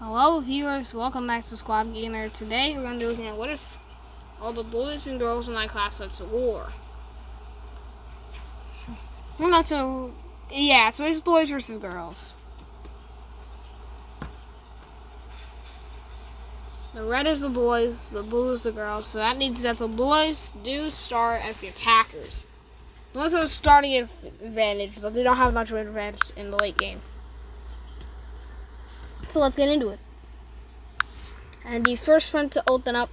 Hello viewers, welcome back to Squad Gainer. Today we're going to be looking at what if all the boys and girls in my class went to war. We're not so, yeah, so it's boys versus girls. The red is the boys, the blue is the girls, so that means that the boys do start as the attackers. Unless they're starting advantage, though they don't have much of an advantage in the late game. So let's get into it. And the first front to open up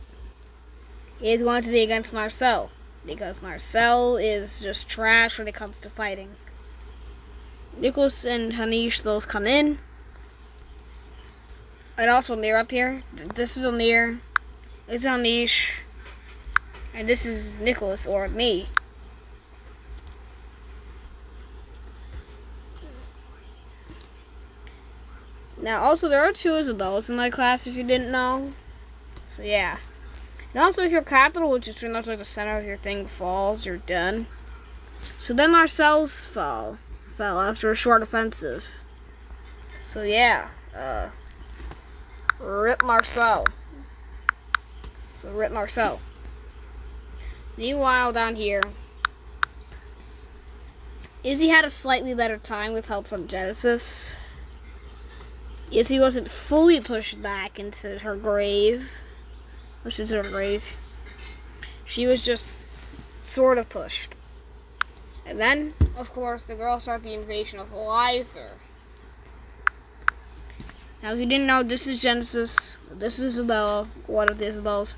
is going to be against Narcel, because Narcel is just trash when it comes to fighting. Nicholas and Hanish, those come in. And also Nir up here. This is Nir. It's Hanish. And this is Nicholas, or me. Now, also, there are two Isabellas in my class, if you didn't know. So, yeah. And also, if your capital, which is pretty much like the center of your thing, falls, you're done. So then Narcel's fell after a short offensive. So, yeah. Rip Narcel. So, rip Narcel. Meanwhile, down here, Izzy had a slightly better time with help from Genesis. Izzy wasn't fully pushed back into her grave. Pushed into her grave. She was just sort of pushed. And then, of course, the girls start the invasion of Lizer. Now, if you didn't know, this is Genesis. This is Isabella, one of the Isabellas.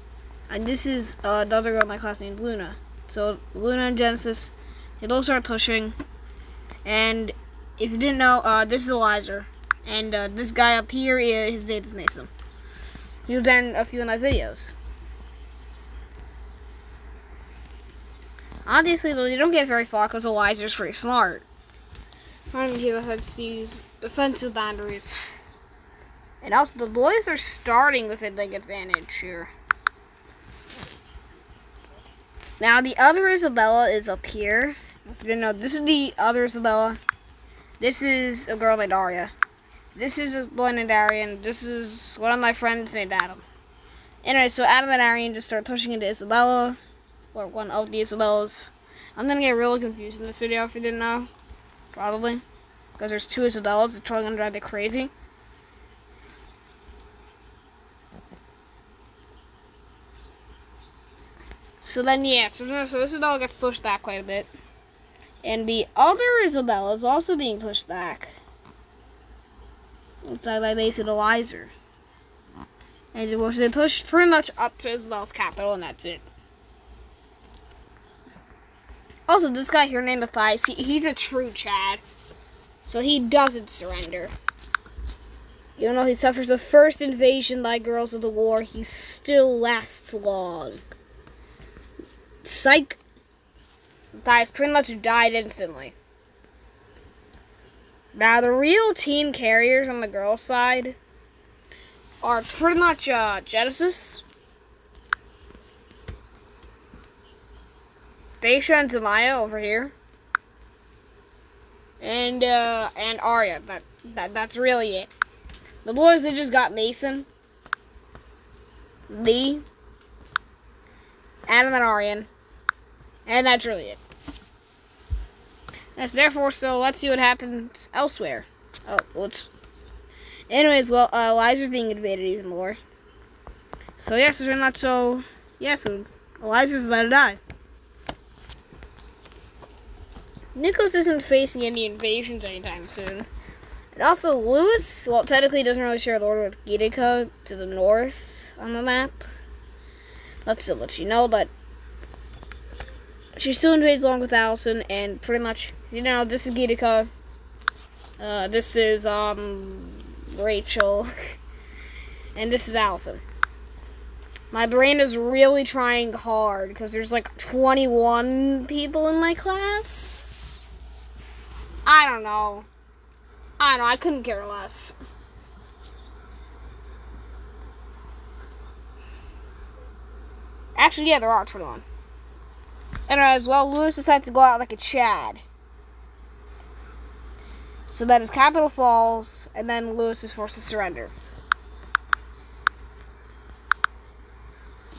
And this is another girl in my class named Luna. So, Luna and Genesis, they both start pushing. And if you didn't know, this is Lizer. And this guy up here, his name is Nathan. He was in a few of my videos. Obviously, though, you don't get very far because Elizer's pretty smart. I'm here that sees defensive boundaries. And also, the boys are starting with a big advantage here. Now, the other Isabella is up here. If you didn't know, this is the other Isabella. This is a girl named Arya. This is a boy named Arian. This is one of my friends named Adam. Anyway, so Adam and Arian just start pushing into Isabella, or one of the Isabellas. I'm gonna get really confused in this video if you didn't know. Probably. Because there's two Isabellas, it's probably gonna drive you crazy. So then, yeah, so this Isabella gets pushed back quite a bit. And the other Isabella is also being pushed back. It's by basically Lizer. And it was pushed pretty much up to Isabella's capital, and that's it. Also, this guy here named Matthias, he's a true Chad. So he doesn't surrender. Even though he suffers the first invasion by girls of the war, he still lasts long. Psych. Matthias pretty much died instantly. Now, the real team carriers on the girls' side are pretty much Genesis, Daisha and Zamaya over here, and Arya. That's really it. The boys, they just got Mason, Lee, Adam and Aryan, and that's really it. That's therefore, so let's see what happens elsewhere. Oh, let's. Anyways, well, Elizer's being invaded even more. So, yeah, so they're not so. Yeah, so Elizer's about to die. Nicholas isn't facing any invasions anytime soon. And also, Lewis, well, technically doesn't really share the order with Gitika to the north on the map. Let's still let you know that she still invades along with Allison, and pretty much, you know, this is Gitika. This is, Rachel. And this is Allison. My brain is really trying hard, because there's like 21 people in my class. I don't know, I couldn't care less. Actually, yeah, there are 21. And as well, Lewis decides to go out like a Chad. So that his capital falls, and then Lewis is forced to surrender.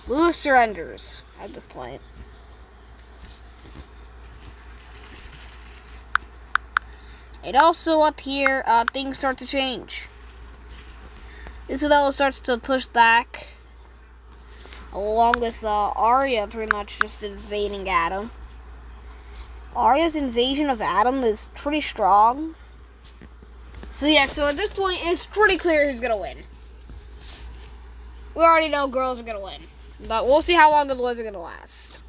Lewis surrenders at this point. And also up here, things start to change. Isabella starts to push back, along with Arya pretty much just invading Adam. Arya's invasion of Adam is pretty strong. So yeah, so at this point, it's pretty clear who's gonna win. We already know girls are gonna win, but we'll see how long the boys are gonna last.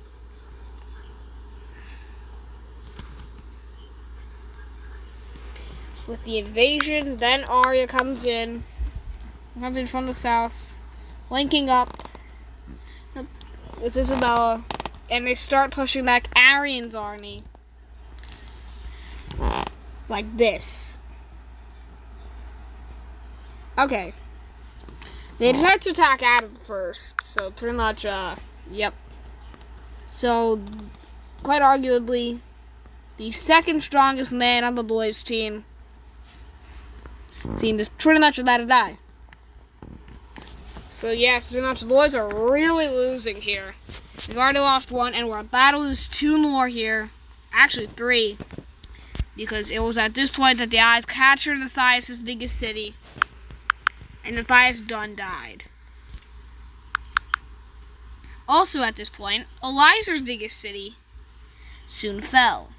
With the invasion, then Arya comes in from the south, linking up with Isabella, and they start pushing back Aryann's army like this. Okay. They decide to attack Adam first, so pretty much, yep. So, quite arguably, the second strongest man on the boys' team just pretty much let it die. So yes, pretty much the boys are really losing here. We've already lost one, and we're about to lose two more here. Actually, three. Because it was at this point that the eyes captured Matthias' biggest city. And Matthias Dunn died. Also at this point, Elizur's biggest city soon fell.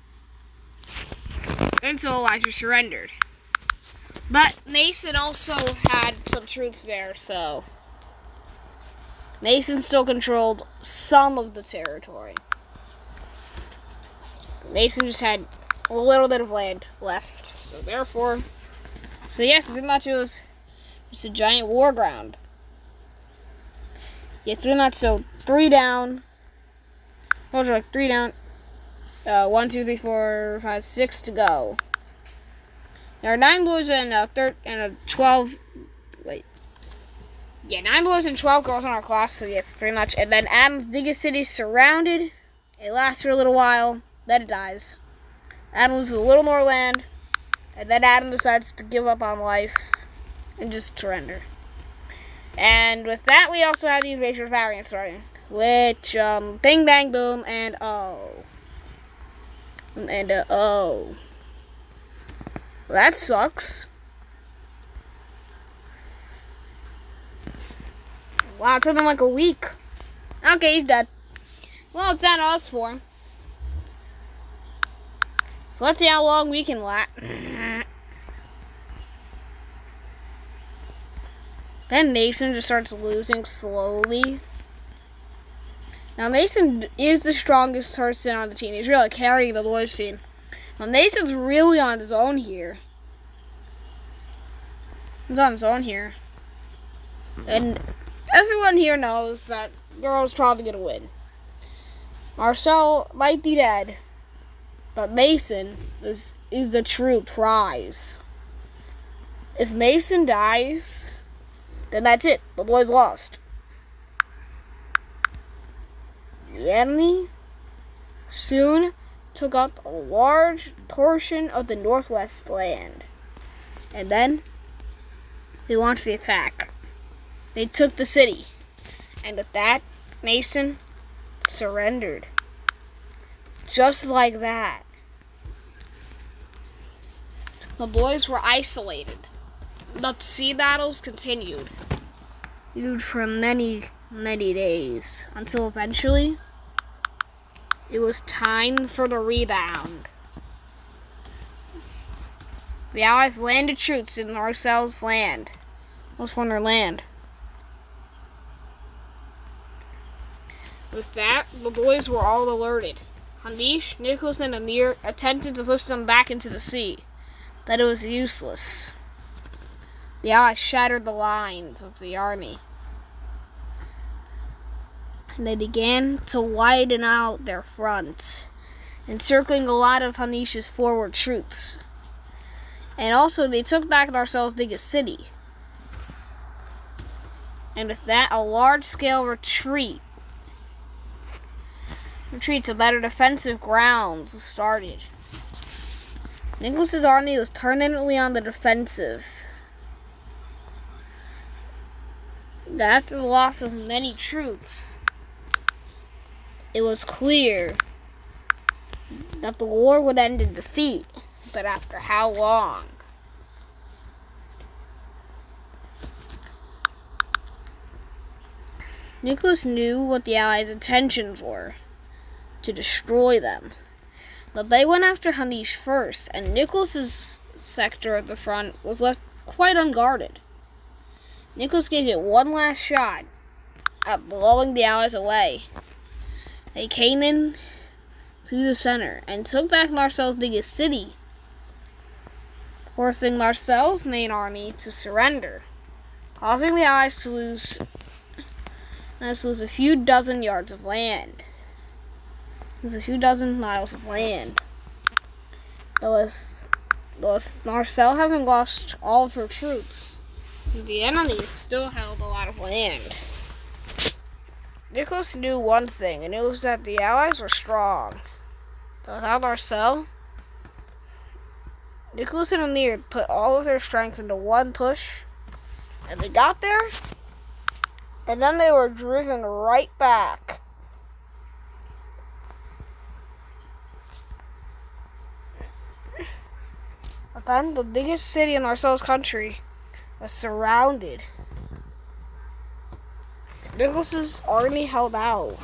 And so Elizur surrendered. But Nathan also had some troops there, so Nathan still controlled some of the territory. Nathan just had a little bit of land left, so therefore, yes, pretty much it was just a giant war ground. Yes, pretty much, so 3 down. Those are like 3 down. 1, 2, 3, 4, 5, 6 to go. There are 9 boys and 12. Wait. Yeah, 9 boys and 12 girls in our class, so yes, pretty much. And then Adam's biggest city is surrounded. It lasts for a little while, then it dies. Adam loses a little more land, and then Adam decides to give up on life and just surrender. And with that, we also have the invasion of Aryan starting, which, bing, bang, boom, and oh. And, oh. Well, that sucks. Wow, it took him like a week. Okay, he's dead. Well, it's down to us 4. So let's see how long we can last. Then Nathan just starts losing slowly. Now, Nathan is the strongest person on the team. He's really carrying the boys' team. Now, Nathan's really on his own here. He's on his own here. And everyone here knows that girl's probably going to win. Marcel might be dead, but Mason is the true prize. If Mason dies, then that's it. The boys lost. The enemy soon took up a large portion of the northwest land. And then they launched the attack. They took the city. And with that, Mason surrendered. Just like that. The boys were isolated. The sea battles continued for many, many days. Until eventually, it was time for the rebound. The Allies landed troops in Marcel's land. Most from their land. With that, the boys were all alerted. Hanish, Nicholas, and Amir attempted to lift them back into the sea, but it was useless. The Allies shattered the lines of the army, and they began to widen out their front, encircling a lot of Hanish's forward troops. And also, they took back Marcel's biggest city. And with that, a large-scale retreat to better defensive grounds was started. Nicholas's army was permanently on the defensive. After the loss of many troops, it was clear that the war would end in defeat, but after how long? Nicholas knew what the Allies' intentions were, to destroy them. But they went after Hanish first, and Nicholas's sector of the front was left quite unguarded. Nicholas gave it one last shot at blowing the Allies away. They came in through the center and took back Marcel's biggest city, forcing Marcel's main army to surrender, causing the Allies to lose a few dozen yards of land. A few dozen miles of land. Though with Marcel having lost all of her troops, the enemy still held a lot of land. Nicholas knew one thing, and it was that the Allies were strong. But without Marcel, Nicholas and Amir put all of their strength into one push, and they got there, and then they were driven right back. But then the biggest city in Marcel's country was surrounded. Nicholas's army held out.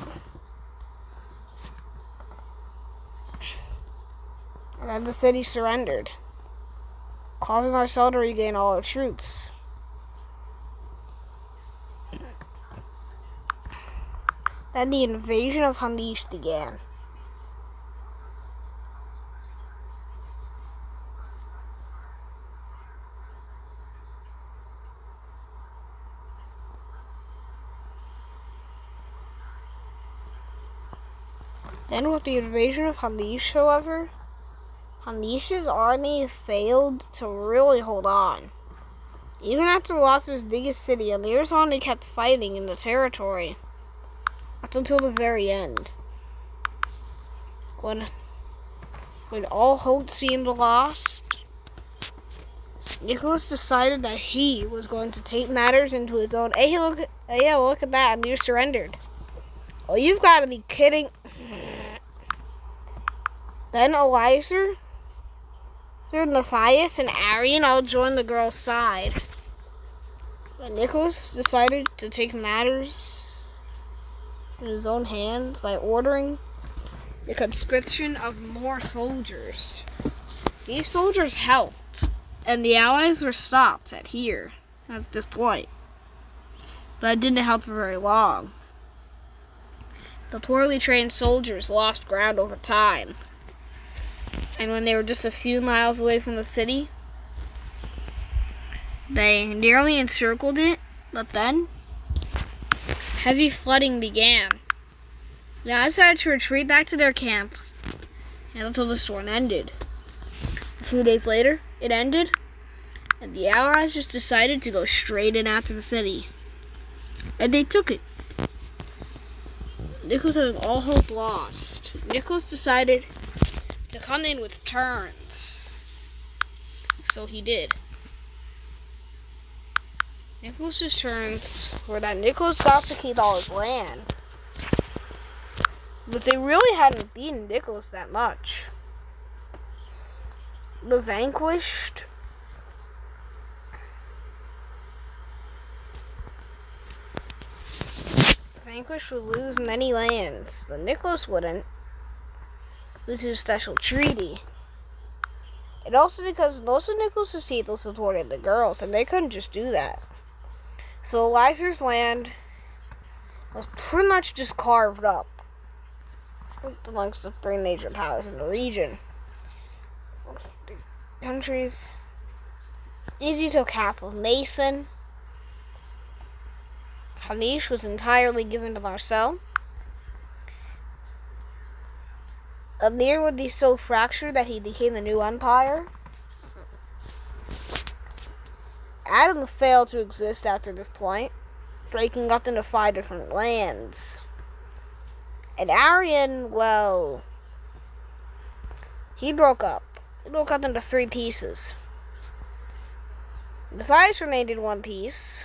And then the city surrendered, causing Marcel to regain all her troops. Then the invasion of Hanish began. Then with the invasion of Hanish, however, Hanish's army failed to really hold on. Even after the loss of his biggest city, Amir's army kept fighting in the territory up until the very end. When all hope seemed lost, Nicholas decided that he was going to take matters into his own. Hey, look at that, Amir surrendered. Oh, you've got to be kidding. Then Eliezer, Matthias, and Arian all joined the girl's side. But Nicholas decided to take matters in his own hands by ordering the conscription of more soldiers. These soldiers helped, and the Allies were stopped at this point. But it didn't help for very long. The poorly trained soldiers lost ground over time. And when they were just a few miles away from the city, they nearly encircled it, but then heavy flooding began. They decided to retreat back to their camp until the storm ended. A few days later, it ended, and the Allies just decided to go straight in after the city. And they took it. Nicholas having all hope lost, Nicholas decided to come in with turns. So he did. Nicholas's turns were that Nicholas got to keep all his land. But they really hadn't beaten Nicholas that much. The vanquished would lose many lands, but Nicholas wouldn't. Due to a special treaty. And also because most of Nicholas's people supported the girls, and they couldn't just do that. So Eliezer's land was pretty much just carved up amongst the three major powers in the region. The countries. Easy took half of Mason. Hanish was entirely given to Marcel. Amir would be so fractured that he became the new empire. Adam failed to exist after this point, breaking up into 5 different lands. And Arian, well, he broke up. He broke up into 3 pieces. Matthias remained in one piece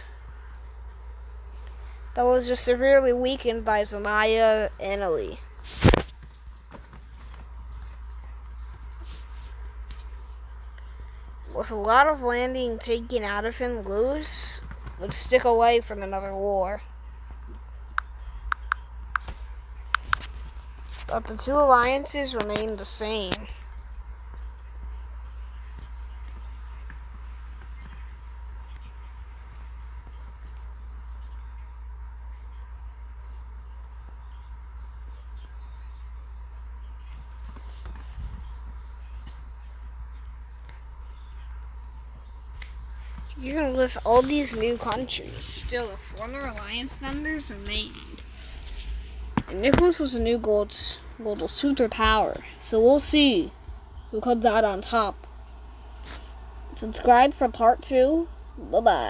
that was just severely weakened by Zamaya and Ali. with a lot of landing taken out of him, Louis would stick away from another war. But the two alliances remained the same. Even with all these new countries, still the former alliance members remained. And Nicholas was a new goal to suit their power, so we'll see who comes out on top. Subscribe for part 2. Bye-bye.